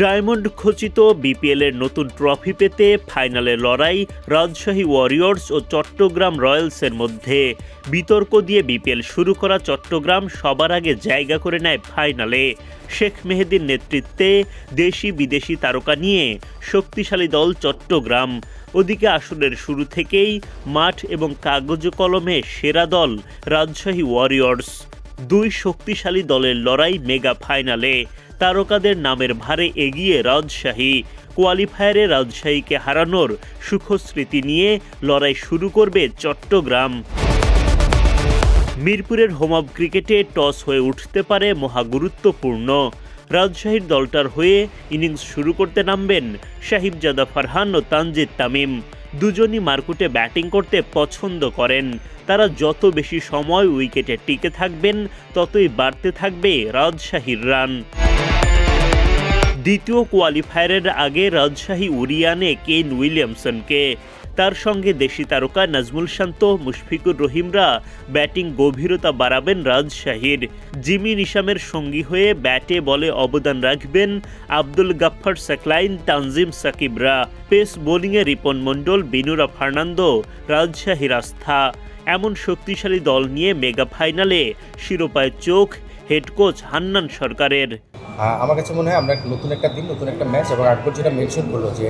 Diamond খচিত বিপিএলের নতুন ট্রফি পেতে ফাইনালে লড়াই রাজশাহী ওয়ারিয়র্স ও চট্টগ্রাম রয়্যালসের মধ্যে। বিতর্ক দিয়ে বিপিএল শুরু করা চট্টগ্রাম সবার আগে জায়গা করে নেয় ফাইনালে। শেখ মেহেদীর নেতৃত্বে দেশি বিদেশি তারকা নিয়ে শক্তিশালী দল চট্টগ্রাম। ওদিকে আসরের শুরু থেকেই মাঠ এবং কাগজ কলমে সেরা দল রাজশাহী ওয়ারিয়র্স। দুই শক্তিশালী দলের লড়াই মেগা ফাইনালে। তারকাদের নামের ভারে এগিয়ে রাজশাহী। কোয়ালিফায়ারে রাজশাহীকে হারানোর সুখস্মৃতি নিয়ে লড়াই শুরু করবে চট্টগ্রাম। মিরপুরের হোম অব ক্রিকেটে টস হয়ে উঠতে পারে মহাগুরুত্বপূর্ণ। রাজশাহীর দলটার হয়ে ইনিংস শুরু করতে নামবেন সাহিবজাদা ফারহান ও তানজিদ তামিম। দুজনই মারকুটে ব্যাটিং করতে পছন্দ করেন। তারা যত বেশি সময় উইকেটে টিকে থাকবেন ততই বাড়তে থাকবে রাজশাহীর রান। দ্বিতীয় কোয়ালিফায়ারের আগে রাজশাহী উড়িয়ে আনে কেন উইলিয়ামসনকে। তার সঙ্গে দেশি তারকা নাজমুল শান্ত, মুশফিকুর রহিমরা ব্যাটিং গভীরতা বাড়াবেন রাজশাহীর। জিমি নিশামের সঙ্গী হয়ে ব্যাটে বলে অবদান রাখবেন আব্দুল গাফফার সাকলাইন, তানজিম সাকিবরা। পেস বোলিংয়ে রিপন মণ্ডল, বিনুরা ফার্নান্দো রাজশাহীর আস্থা। এমন শক্তিশালী দল নিয়ে মেগা ফাইনালে শিরোপায় চোখ হেড কোচ হান্নান সরকারের। আমার কাছে মনে হয় আমরা নতুন একটা দিন, নতুন একটা ম্যাচ, এবং আকবর যেটা মেনশন করলো যে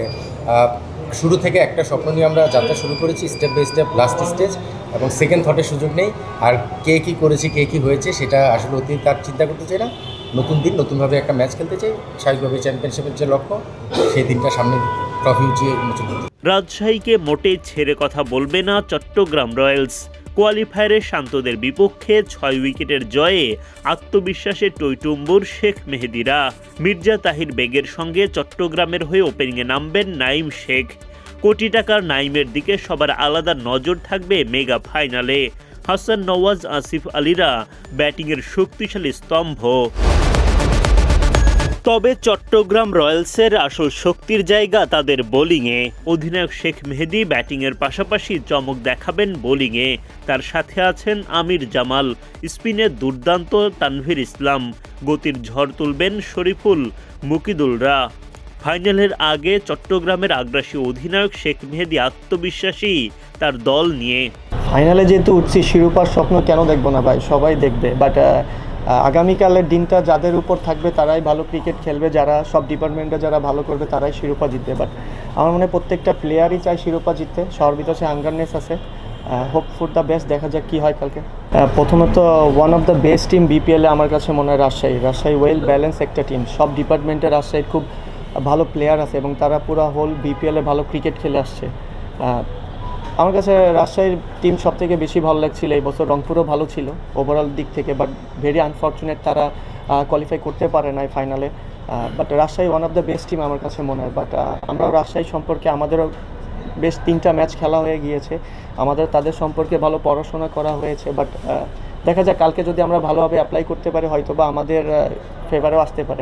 শুরু থেকে একটা স্বপ্ন নিয়ে আমরা যাত্রা শুরু করেছি, step by step last stage, এবং সেকেন্ড থটের সুযোগ নেই। আর কে কী করেছে, কে কী হয়েছে সেটা আসলে অতীত তার চিন্তা করতে চাই না। নতুন দিন, নতুনভাবে একটা ম্যাচ খেলতে চাই। স্বাভাবিকভাবে চ্যাম্পিয়নশিপের যে লক্ষ্য, সেই দিনটা সামনে ট্রফি উঁচিয়ে উন্মোচন করতে। রাজশাহীকে মোটেই ছেড়ে কথা বলবে না চট্টগ্রাম রয়্যালস। কোয়ালিফায়ারে শান্তদের বিপক্ষে 6 উইকেটের জয়ে আত্মবিশ্বাসে টইটুম্বুর শেখ মেহেদীরা। মির্জা তাহির বেগের সঙ্গে চট্টগ্রামের হয়ে ওপেনিংয়ে নামবেন নাইম শেখ। কোটি টাকার নাইমের দিকে সবার আলাদা নজর থাকবে মেগা ফাইনালে। হাসান নওয়াজ, আসিফ আলীরা ব্যাটিংয়ের শক্তিশালী স্তম্ভ। তবে চট্টগ্রাম রয়্যালসের আসল শক্তির জায়গা তাদের বোলিংয়ে। অধিনায়ক শেখ মেহেদী ব্যাটিংয়ের পাশাপাশি চমক দেখাবেন বোলিংয়ে। তার সাথে আছেন আমির জামাল, স্পিনে দুর্দান্ত তানভীর ইসলাম, গতির ঝড় তুলবেন শরীফুল, মুকিদুলরা। ফাইনালের আগে চট্টগ্রামের আগ্রাসী অধিনায়ক শেখ মেহেদী আত্মবিশ্বাসী তার দল নিয়ে। ফাইনালে যেহেতু উঠছি, শিরোপার স্বপ্ন কেন দেখবো না ভাই, সবাই দেখবে। বাট আগামীকালের দিনটা যাদের উপর থাকবে তারাই ভালো ক্রিকেট খেলবে, যারা সব ডিপার্টমেন্টে যারা ভালো করবে তারাই শিরোপা জিতবে। বাট আমার মনে হয় প্রত্যেকটা প্লেয়ারই চায় শিরোপা জিততে। সবার ভিতরে হাঙ্গারনেস আছে। হোপ ফর দ্য বেস্ট, দেখা যাক কী হয় কালকে। প্রথমত one of the best team বিপিএলে আমার কাছে মনে হয় রাজশাহী ওয়েল ব্যালেন্স একটা টিম। সব ডিপার্টমেন্টে রাজশাহীর খুব ভালো প্লেয়ার আছে এবং তারা পুরো হোল বিপিএলে ভালো ক্রিকেট খেলে আসছে। আমার কাছে রাজশাহীর টিম সবথেকে বেশি ভালো লাগছিল এই বছর। রংপুরও ভালো ছিল ওভারঅল দিক থেকে, বাট ভেরি আনফর্চুনেট তারা কোয়ালিফাই করতে পারে না ফাইনালে। But Rajshahi one of the best team আমার কাছে মনে হয়। বাট আমরাও রাজশাহী সম্পর্কে, আমাদেরও বেশ 3টা ম্যাচ খেলা হয়ে গিয়েছে, আমাদের তাদের সম্পর্কে ভালো পড়াশোনা করা হয়েছে। বাট দেখা যাক কালকে যদি আমরা ভালোভাবে অ্যাপ্লাই করতে পারি হয়তো বা আমাদের ফেভারেও আসতে পারে।